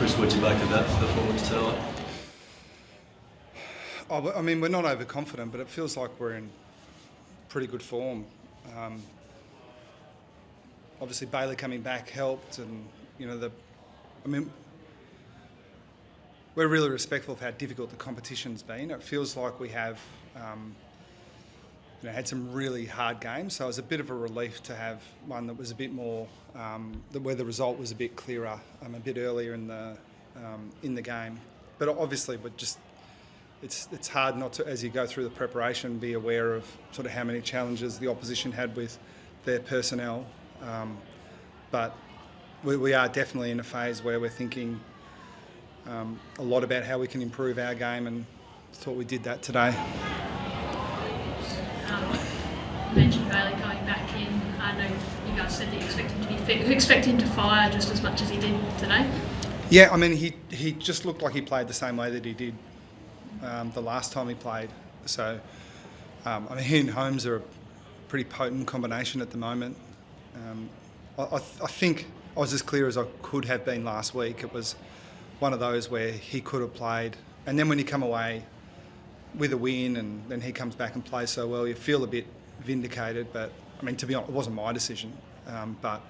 Chris, what do you make of that performance tonight? I mean, we're not overconfident, but it feels like we're in pretty good form. Obviously, Bailey coming back helped, and we're really respectful of how difficult the competition's been. It feels like we have, had some really hard games, so it was a bit of a relief to have one that was a bit more, where the result was a bit clearer, a bit earlier in the game. But obviously, it's hard not to, as you go through the preparation, be aware of sort of how many challenges the opposition had with their personnel. But we are definitely in a phase where we're thinking a lot about how we can improve our game, and thought we did that today. You mentioned Bailey coming back in. I know you guys said that you expect him to be fit. You expect him to fire just as much as he did today? Yeah, I mean, he just looked like he played the same way that he did the last time he played. So, he and Holmes are a pretty potent combination at the moment. I think I was as clear as I could have been last week. It was one of those where he could have played, and then when you come away with a win and then he comes back and plays so well, you feel a bit vindicated. But I mean, to be honest, it wasn't my decision, but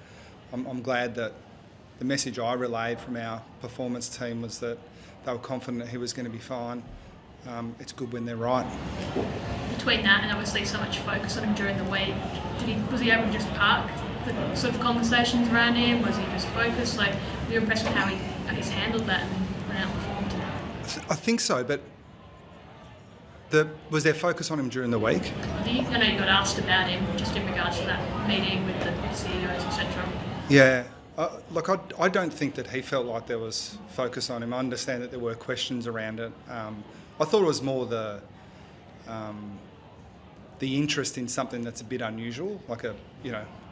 I'm glad that the message I relayed from our performance team was that they were confident he was going to be fine. It's good when they're right. Between that and obviously so much focus on him during the week, was he able to just park the sort of conversations around him? Was he just focused? Like, were you impressed with how he's handled that and outperformed? I think so, but was there focus on him during the week? I know you got asked about him just in regards to that meeting with the CEOs, etc. Yeah. Look, I don't think that he felt like there was focus on him. I understand that there were questions around it. I thought it was more the interest in something that's a bit unusual, like a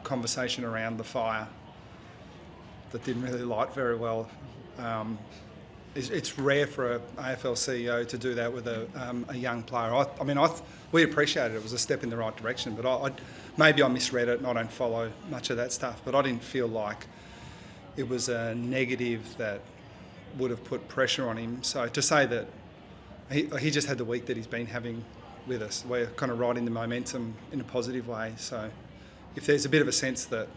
conversation around the fire that didn't really light very well. It's rare for an AFL CEO to do that with a young player. We appreciated it. It was a step in the right direction, but maybe I misread it and I don't follow much of that stuff, but I didn't feel like it was a negative that would have put pressure on him. So to say that he just had the week that he's been having with us, we're kind of riding the momentum in a positive way. So if there's a bit of a sense that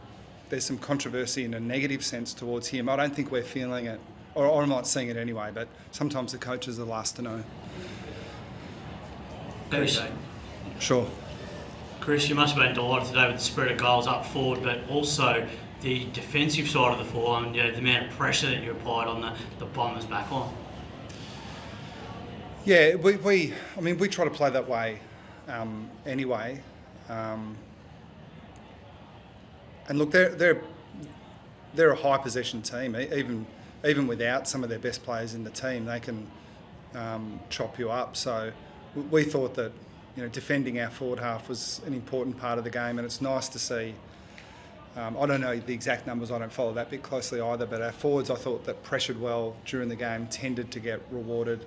there's some controversy in a negative sense towards him, I don't think we're feeling it, or I'm not seeing it anyway, but sometimes the coaches are the last to know. Chris, Sure. Chris, you must have been delighted today with the spread of goals up forward, but also the defensive side of the ball and the amount of pressure that you applied on the Bombers back line. Yeah, we try to play that way anyway. And look, they're a high possession team. Even without some of their best players in the team, they can chop you up. So we thought that defending our forward half was an important part of the game, and it's nice to see. I don't know the exact numbers. I don't follow that bit closely either. But our forwards, I thought, that pressured well during the game, tended to get rewarded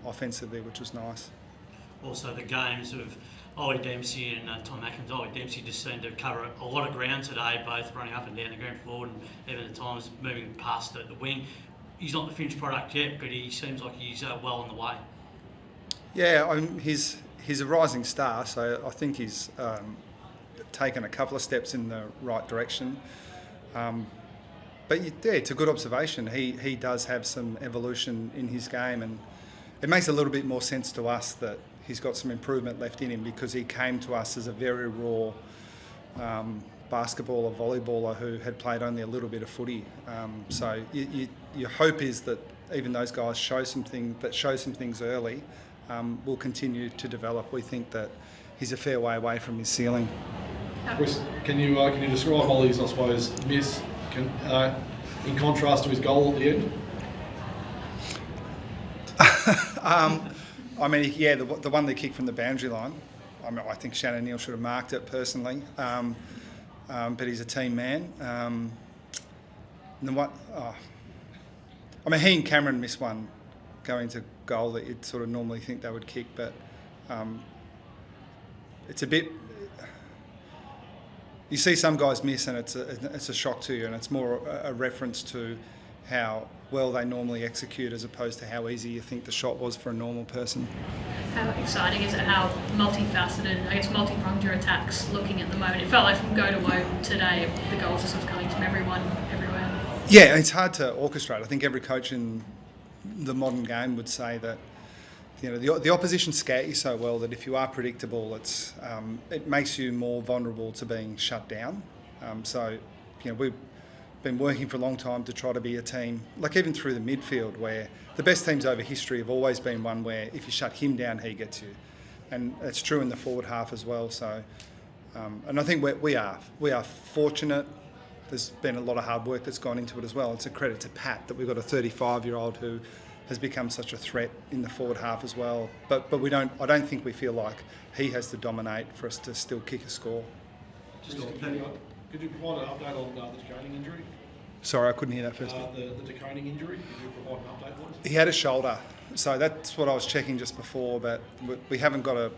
offensively, which was nice. Also, the games of Ollie Dempsey and Tom Atkins. Ollie Dempsey just seemed to cover a lot of ground today, both running up and down the ground forward and even at times moving past the wing. He's not the finished product yet, but he seems like he's well on the way. Yeah, he's a rising star, so I think he's taken a couple of steps in the right direction. But it's a good observation. He does have some evolution in his game, and it makes a little bit more sense to us that he's got some improvement left in him, because he came to us as a very raw basketball or volleyballer who had played only a little bit of footy. So your hope is that even those guys show some things early, will continue to develop. We think that he's a fair way away from his ceiling. Chris, can you describe Ollie's, I suppose, miss in contrast to his goal at the end? The one they kicked from the boundary line. I think Shannon Neal should have marked it personally, but he's a team man. He and Cameron missed one going to goal that you'd sort of normally think they would kick, but it's a bit. You see some guys miss, and it's a shock to you, and it's more a reference to how well they normally execute as opposed to how easy you think the shot was for a normal person. How exciting is it how multifaceted, I guess multi-pronged your attack's looking at the moment? It felt like from go to woe today, the goals are sort of coming from everyone, everywhere. Yeah, it's hard to orchestrate. I think every coach in the modern game would say that the opposition scout you so well that if you are predictable, it makes you more vulnerable to being shut down. We've been working for a long time to try to be a team, like even through the midfield, where the best teams over history have always been one where if you shut him down, he gets you, and it's true in the forward half as well. So, and I think we are fortunate. There's been a lot of hard work that's gone into it as well. It's a credit to Pat that we've got a 35-year-old who has become such a threat in the forward half as well. But I don't think we feel like he has to dominate for us to still kick a score. Could you provide an update on the De Koning injury? Sorry, I couldn't hear that first. The De Koning injury, could you provide an update on it? He had a shoulder, so that's what I was checking just before, but we haven't got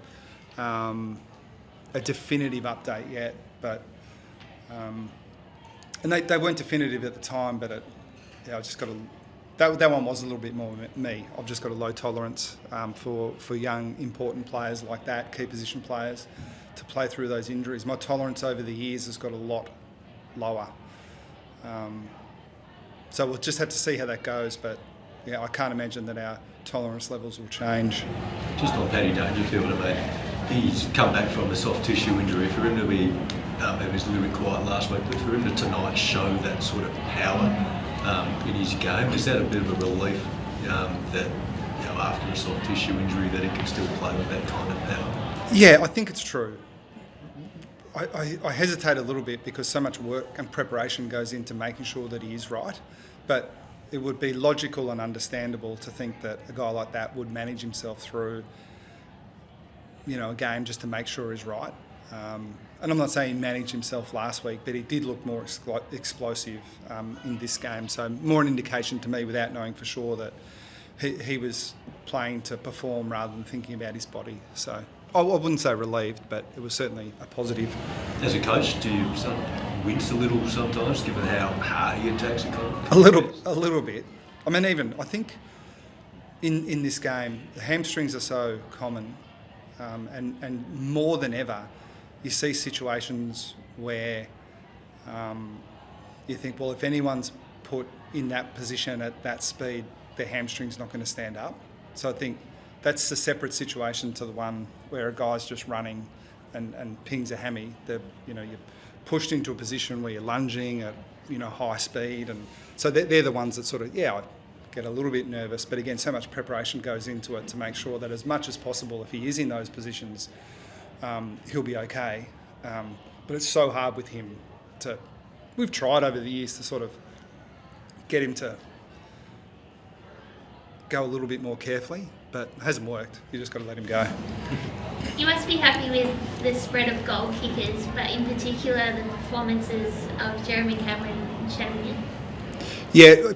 a definitive update yet. But and they weren't definitive at the time, but I just got that one was a little bit more me. I've just got a low tolerance for young, important players like that, key position players, to play through those injuries. My tolerance over the years has got a lot lower. So we'll just have to see how that goes, but yeah, I can't imagine that our tolerance levels will change. Just on Paddy Dangerfield, he's come back from a soft tissue injury. For him to be, it was a little bit quiet last week, but for him to tonight show that sort of power in his game, is that a bit of a relief that after a soft tissue injury that he can still play with that kind of power? Yeah, I think it's true. I hesitate a little bit because so much work and preparation goes into making sure that he is right, but it would be logical and understandable to think that a guy like that would manage himself through a game just to make sure he's right. And I'm not saying he managed himself last week, but he did look more explosive in this game, so more an indication to me without knowing for sure that he was playing to perform rather than thinking about his body. So I wouldn't say relieved, but it was certainly a positive. As a coach, do you wince a little sometimes, given how hard he attacks it? A little bit. I mean, I think in this game, the hamstrings are so common, and more than ever, you see situations where you think, well, if anyone's put in that position at that speed, their hamstring's not going to stand up. So I think that's a separate situation to the one where a guy's just running and pings a hammy. You're pushed into a position where you're lunging at high speed, and so they're the ones that I get a little bit nervous. But again, so much preparation goes into it to make sure that as much as possible, if he is in those positions, he'll be okay. But it's so hard with him we've tried over the years to sort of get him to go a little bit more carefully, but it hasn't worked. You just got to let him go. You must be happy with the spread of goal kickers, but in particular the performances of Jeremy Cameron and Shannon. Yeah,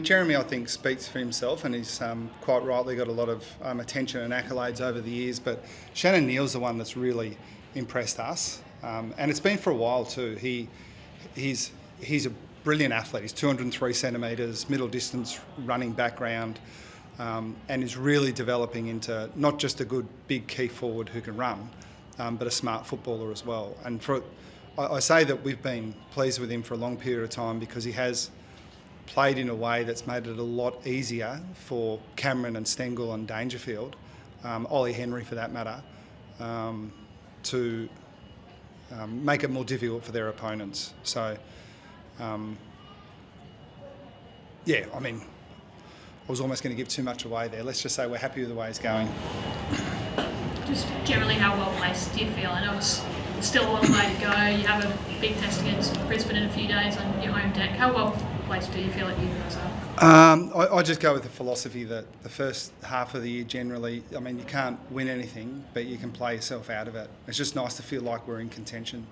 Jeremy I think speaks for himself, and he's quite rightly got a lot of attention and accolades over the years, but Shannon Neal's the one that's really impressed us, and it's been for a while too. He's a brilliant athlete. He's 203 centimetres, middle distance running background, and is really developing into not just a good big key forward who can run, but a smart footballer as well. And I say that we've been pleased with him for a long period of time because he has played in a way that's made it a lot easier for Cameron and Stengel and Dangerfield, Ollie Henry for that matter, to make it more difficult for their opponents. So, I was almost going to give too much away there. Let's just say we're happy with the way it's going. Just generally, how well placed do you feel? I know it's still a long way to go. You have a big test against Brisbane in a few days on your home deck. How well placed do you feel like you guys are? I just go with the philosophy that the first half of the year generally, you can't win anything, but you can play yourself out of it. It's just nice to feel like we're in contention.